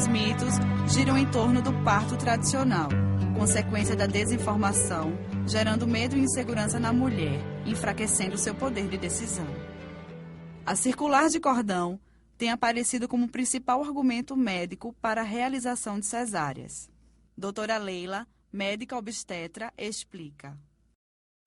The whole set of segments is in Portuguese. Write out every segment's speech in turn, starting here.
dos mitos giram em torno do parto tradicional, consequência da desinformação, gerando medo e insegurança na mulher, enfraquecendo seu poder de decisão. A circular de cordão tem aparecido como principal argumento médico para a realização de cesáreas. Doutora Leila, médica obstetra, explica.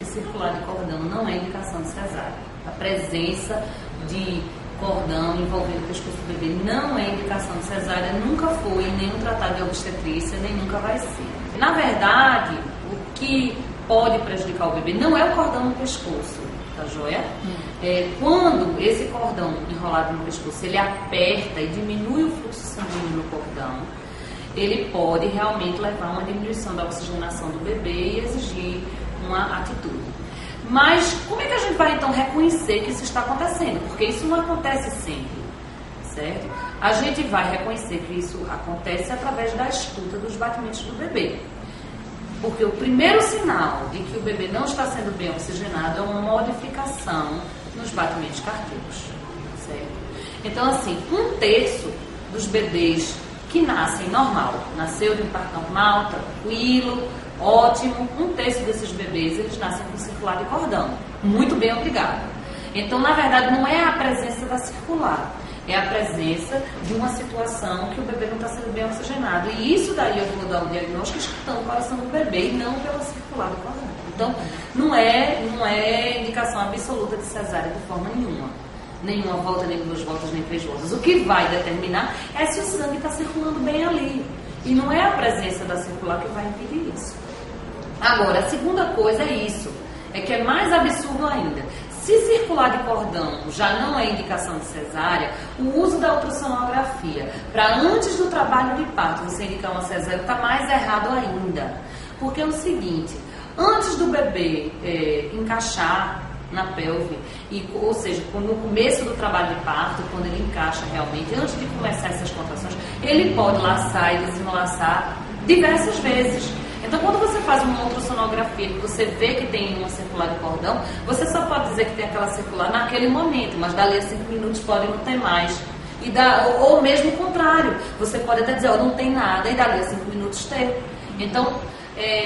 Circular de cordão não é indicação de cesárea. A presença de cordão envolvendo o pescoço do bebê não é indicação de cesárea, nunca foi em nenhum tratado de obstetrícia, nem nunca vai ser. Na verdade, o que pode prejudicar o bebê não é o cordão no pescoço, tá joia? Quando esse cordão enrolado no pescoço, ele aperta e diminui o fluxo sanguíneo no cordão, ele pode realmente levar a uma diminuição da oxigenação do bebê e exigir uma atitude. Mas como é que a gente vai então reconhecer que isso está acontecendo? Porque isso não acontece sempre, certo? A gente vai reconhecer que isso acontece através da escuta dos batimentos do bebê. Porque o primeiro sinal de que o bebê não está sendo bem oxigenado é uma modificação nos batimentos cardíacos, certo? Então, assim, 1/3 dos bebês que nascem normal, nasceu de um parto normal, tranquilo, ótimo, 1/3 desses bebês, eles nascem com circular de cordão. Muito bem, obrigada. Então, na verdade, não é a presença da circular, é a presença de uma situação que o bebê não está sendo bem oxigenado. E isso daí eu vou dar o diagnóstico escutando o coração do bebê e não pela circular do cordão. Então, não é indicação absoluta de cesárea de forma nenhuma. Nenhuma volta, nem 2 voltas, nem 3 voltas. O que vai determinar é se o sangue está circulando bem ali. E não é a presença da circular que vai impedir isso. Agora, a segunda coisa é isso, é que é mais absurdo ainda. Se circular de cordão já não é indicação de cesárea, o uso da ultrassonografia para antes do trabalho de parto você indicar uma cesárea está mais errado ainda. Porque é o seguinte, antes do bebê encaixar na pelve, ou seja, no começo do trabalho de parto, quando ele encaixa realmente, antes de começar essas contrações, ele pode laçar e desenlaçar diversas vezes. Então, quando você faz uma ultrassonografia que você vê que tem uma circular de cordão, você só pode dizer que tem aquela circular naquele momento, mas dali a 5 minutos pode não ter mais. Ou mesmo o contrário, você pode até dizer, não tem nada, e dali a 5 minutos ter. Então,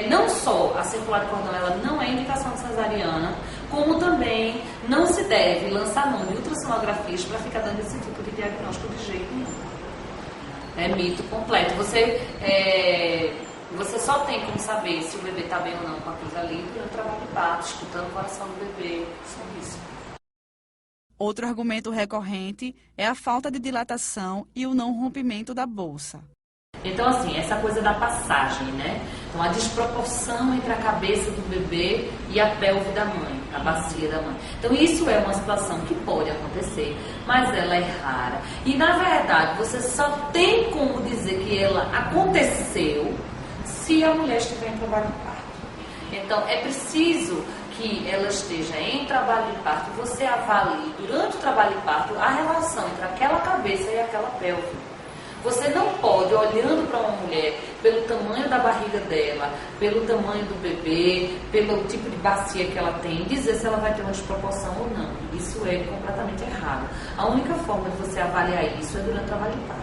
não só a circular de cordão ela não é indicação de cesariana, como também não se deve lançar mão de ultrassonografias para ficar dando esse tipo de diagnóstico de jeito nenhum. É mito completo. Você só tem como saber se o bebê está bem ou não com aquilo ali durante o trabalho de parto, escutando o coração do bebê, só isso. Outro argumento recorrente é a falta de dilatação e o não rompimento da bolsa. Então, assim, essa coisa da passagem, né? Então, a desproporção entre a cabeça do bebê e a pelve da mãe, a bacia da mãe. Então, isso é uma situação que pode acontecer, mas ela é rara. E, na verdade, você só tem como dizer que ela aconteceu se a mulher estiver em trabalho de parto. Então, é preciso que ela esteja em trabalho de parto e você avalie, durante o trabalho de parto, a relação entre aquela cabeça e aquela pelve. Você não pode, olhando para uma mulher, pelo tamanho da barriga dela, pelo tamanho do bebê, pelo tipo de bacia que ela tem, dizer se ela vai ter uma desproporção ou não. Isso é completamente errado. A única forma de você avaliar isso é durante o trabalho de parto.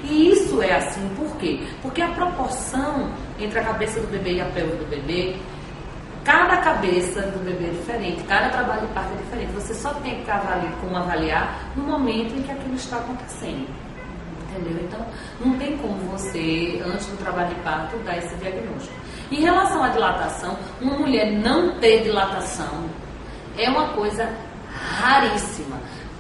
E isso é assim por quê? Porque a proporção entre a cabeça do bebê e a pelve do bebê, cada cabeça do bebê é diferente, cada trabalho de parto é diferente. Você só tem que avaliar no momento em que aquilo está acontecendo. Entendeu? Então, não tem como você, antes do trabalho de parto, dar esse diagnóstico. Em relação à dilatação, uma mulher não ter dilatação é uma coisa raríssima.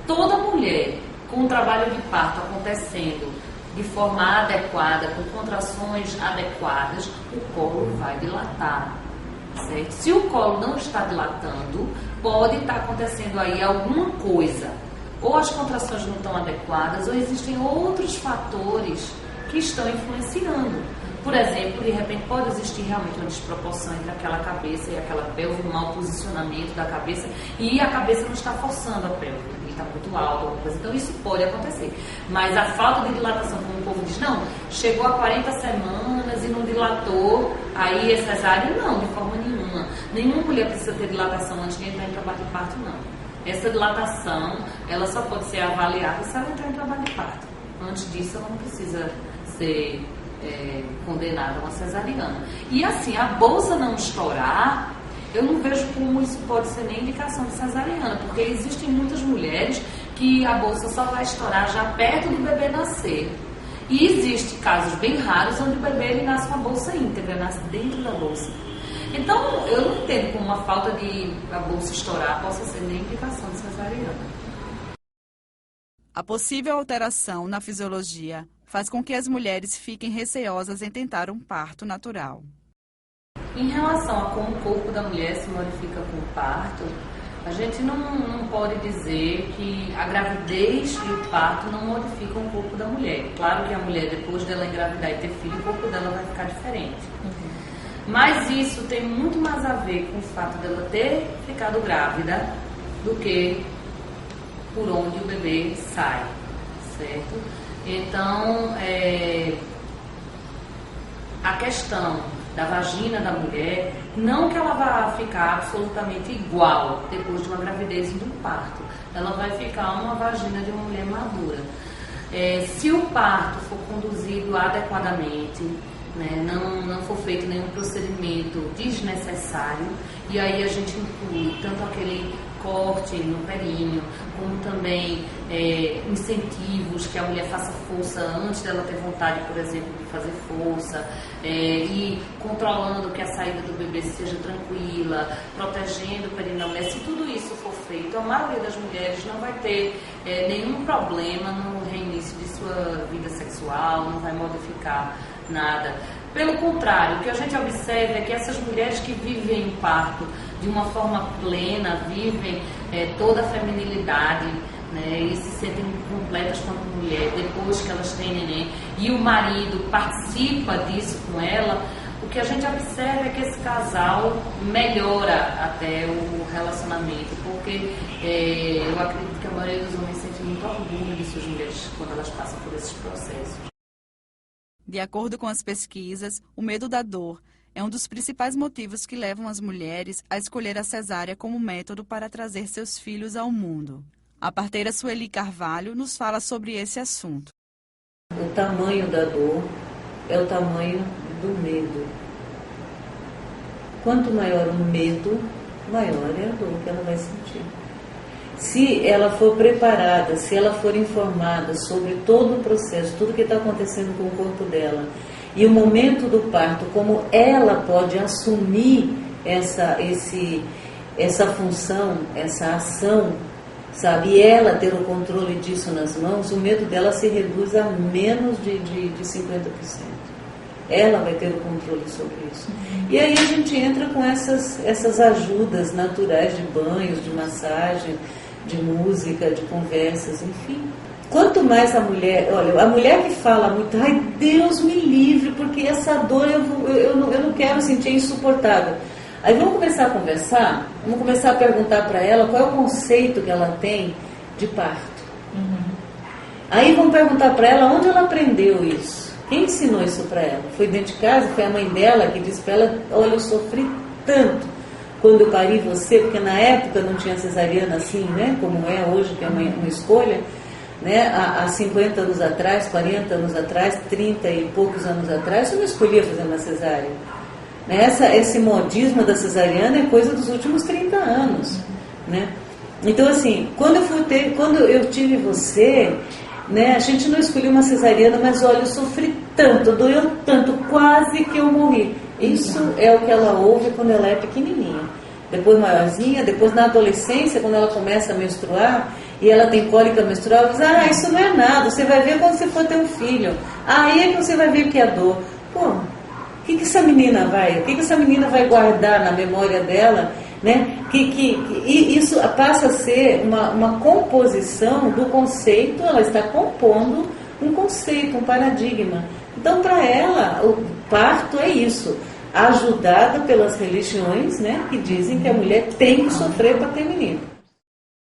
Toda mulher com o trabalho de parto acontecendo de forma adequada, com contrações adequadas, o colo vai dilatar. Certo? Se o colo não está dilatando, pode estar acontecendo aí alguma coisa. Ou as contrações não estão adequadas, ou existem outros fatores que estão influenciando. Por exemplo, de repente pode existir realmente uma desproporção entre aquela cabeça e aquela pelve, um mau posicionamento da cabeça, e a cabeça não está forçando a pelve, ele está muito alto, alguma coisa. Então isso pode acontecer. Mas a falta de dilatação, como o povo diz, não, chegou a 40 semanas e não dilatou, aí é cesárea? Não, de forma nenhuma. Nenhuma mulher precisa ter dilatação antes de entrar em trabalho de parto, não. Essa dilatação, ela só pode ser avaliada se ela entrar em trabalho de parto. Antes disso, ela não precisa ser condenada a uma cesariana. E assim, a bolsa não estourar, eu não vejo como isso pode ser nem indicação de cesariana, porque existem muitas mulheres que a bolsa só vai estourar já perto do bebê nascer. E existem casos bem raros onde o bebê ele nasce com a bolsa íntegra, nasce dentro da bolsa. Então, eu não entendo como uma falta de a bolsa estourar possa ser nem indicação de cesariana. A possível alteração na fisiologia faz com que as mulheres fiquem receiosas em tentar um parto natural. Em relação a como o corpo da mulher se modifica com o parto, a gente não pode dizer que a gravidez e o parto não modificam o corpo da mulher. Claro que a mulher, depois dela engravidar e ter filho, o corpo dela vai ficar diferente. Mas isso tem muito mais a ver com o fato dela ter ficado grávida do que por onde o bebê sai, certo? Então, a questão da vagina da mulher, não que ela vá ficar absolutamente igual depois de uma gravidez e de um parto. Ela vai ficar uma vagina de uma mulher madura. Se o parto for conduzido adequadamente, né, não for feito nenhum procedimento desnecessário, e aí a gente inclui tanto aquele corte no períneo, como também incentivos que a mulher faça força antes dela ter vontade, por exemplo, de fazer força, e controlando que a saída do bebê seja tranquila, protegendo o períneo da mulher. Se tudo isso for feito, a maioria das mulheres não vai ter nenhum problema no reinício de sua vida sexual, não vai modificar nada. Pelo contrário, o que a gente observa é que essas mulheres que vivem o parto de uma forma plena, vivem toda a feminilidade, né, e se sentem completas como mulher depois que elas têm neném, e o marido participa disso com ela, o que a gente observa é que esse casal melhora até o relacionamento, porque eu acredito que a maioria dos homens sente muito orgulho de suas mulheres quando elas passam por esses processos. De acordo com as pesquisas, o medo da dor é um dos principais motivos que levam as mulheres a escolher a cesárea como método para trazer seus filhos ao mundo. A parteira Sueli Carvalho nos fala sobre esse assunto. O tamanho da dor é o tamanho do medo. Quanto maior o medo, maior é a dor que ela vai sentir. Se ela for preparada, se ela for informada sobre todo o processo, tudo que está acontecendo com o corpo dela, e o momento do parto, como ela pode assumir essa função, essa ação, sabe? E ela ter o controle disso nas mãos, o medo dela se reduz a menos de 50%. Ela vai ter o controle sobre isso. E aí a gente entra com essas ajudas naturais de banhos, de massagem, de música, de conversas, enfim. Quanto mais a mulher que fala muito, ai, Deus me livre, porque essa dor eu não quero sentir, é insuportável. Aí vamos começar a conversar, vamos começar a perguntar para ela qual é o conceito que ela tem de parto. Aí vamos perguntar para ela onde ela aprendeu isso. Quem ensinou isso para ela? Foi dentro de casa? Foi a mãe dela que disse para ela, olha, eu sofri tanto quando eu pari você, porque na época não tinha cesariana assim, né, como é hoje, que é uma escolha, né, há 50 anos atrás, 40 anos atrás, 30 e poucos anos atrás, eu não escolhia fazer uma cesárea. Esse modismo da cesariana é coisa dos últimos 30 anos, né? Então, assim, quando eu tive você, né, a gente não escolheu uma cesariana, mas olha, eu sofri tanto, doeu tanto, quase que eu morri. Isso é o que ela ouve quando ela é pequenininha. Depois maiorzinha, depois na adolescência, quando ela começa a menstruar e ela tem cólica menstrual, ela diz, isso não é nada, você vai ver quando você for ter um filho. Aí é que você vai ver o que é dor. Pô, o que essa menina vai guardar na memória dela, né? E isso passa a ser uma composição do conceito, ela está compondo um conceito, um paradigma. Então, para ela, o parto é isso, ajudada pelas religiões, né, que dizem que a mulher tem que sofrer para ter menino.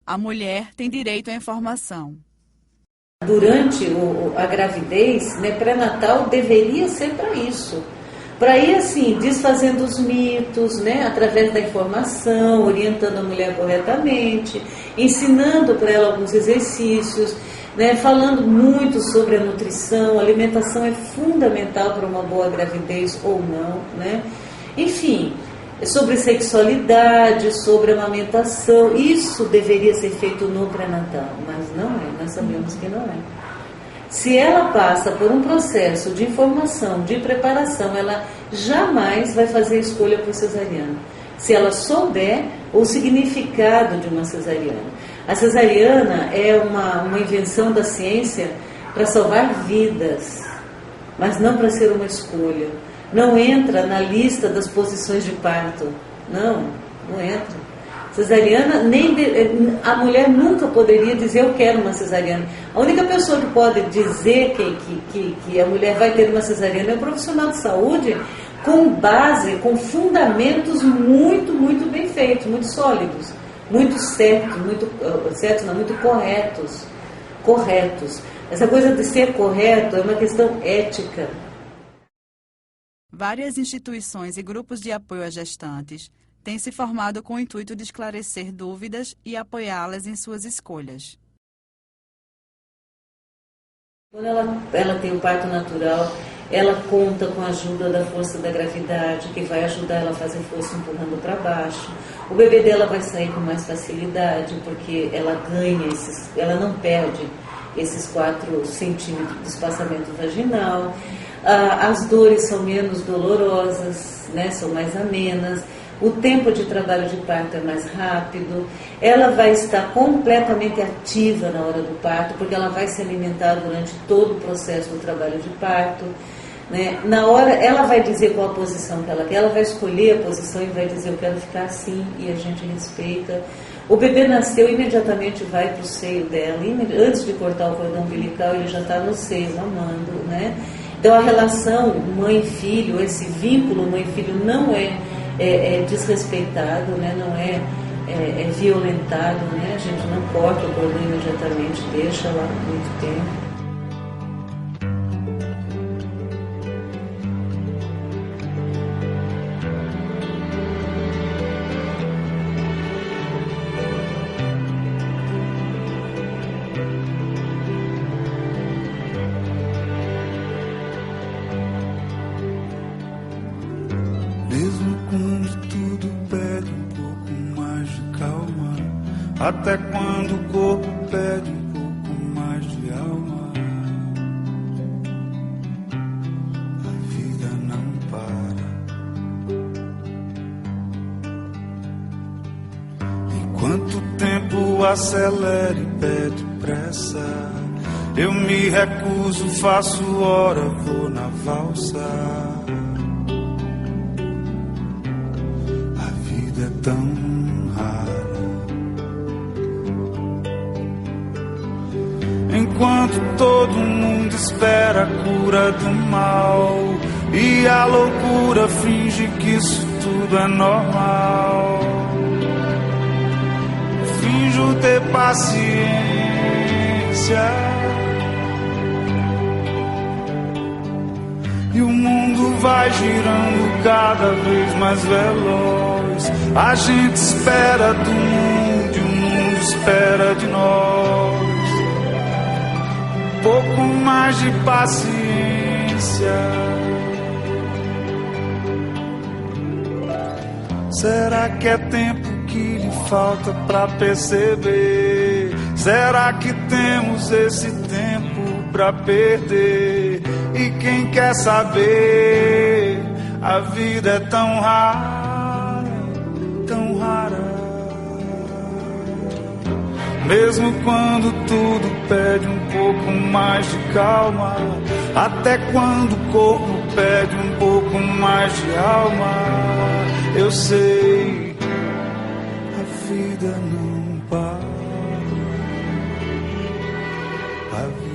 A mulher tem direito à informação. Durante a gravidez, né, pré-natal deveria ser para isso. para ir assim, desfazendo os mitos, né, através da informação, orientando a mulher corretamente, ensinando para ela alguns exercícios, né, falando muito sobre a nutrição. A alimentação é fundamental para uma boa gravidez ou não, né? Enfim, sobre sexualidade, sobre amamentação. Isso deveria ser feito no pré-natal, mas não é, nós sabemos que não é. Se ela passa por um processo de informação, de preparação, ela jamais vai fazer escolha por cesariana. Se ela souber o significado de uma cesariana. A cesariana é uma invenção da ciência para salvar vidas, mas não para ser uma escolha. Não entra na lista das posições de parto. Não entra. Cesariana, a mulher nunca poderia dizer eu quero uma cesariana. A única pessoa que pode dizer que a mulher vai ter uma cesariana é o profissional de saúde, com base, com fundamentos muito, muito bem feitos, muito sólidos, muito certos, muito corretos. Essa coisa de ser correto é uma questão ética. Várias instituições e grupos de apoio a gestantes têm se formado com o intuito de esclarecer dúvidas e apoiá-las em suas escolhas. Quando ela tem um parto natural, ela conta com a ajuda da força da gravidade, que vai ajudar ela a fazer força empurrando para baixo. O bebê dela vai sair com mais facilidade, porque ela ela não perde esses 4 centímetros de espaçamento vaginal. As dores são menos dolorosas, né? São mais amenas. O tempo de trabalho de parto é mais rápido, ela vai estar completamente ativa na hora do parto, porque ela vai se alimentar durante todo o processo do trabalho de parto, né? Na hora, ela vai dizer qual a posição que ela quer, ela vai escolher a posição e vai dizer eu quero ficar assim, e a gente respeita. O bebê nasceu, imediatamente vai para o seio dela, antes de cortar o cordão umbilical ele já está no seio, mamando, né? Então a relação mãe-filho, esse vínculo mãe-filho não é desrespeitado, né? Não é violentado, né? A gente não corta o cordão imediatamente, deixa lá muito tempo. Até quando o corpo pede um pouco mais de alma, a vida não para. Enquanto o tempo acelera e pede pressa, eu me recuso, faço hora, vou na valsa. A vida é tão rara. Enquanto todo mundo espera a cura do mal e a loucura finge que isso tudo é normal, finjo ter paciência e o mundo vai girando cada vez mais veloz. A gente espera do mundo e o mundo espera de nós. Pouco mais de paciência. Será que é tempo que lhe falta pra perceber? Será que temos esse tempo pra perder? E quem quer saber? A vida é tão rara, tão rara. Mesmo quando tudo pede um pouco mais de calma, até quando o corpo pede um pouco mais de alma, eu sei, a vida não para. A vida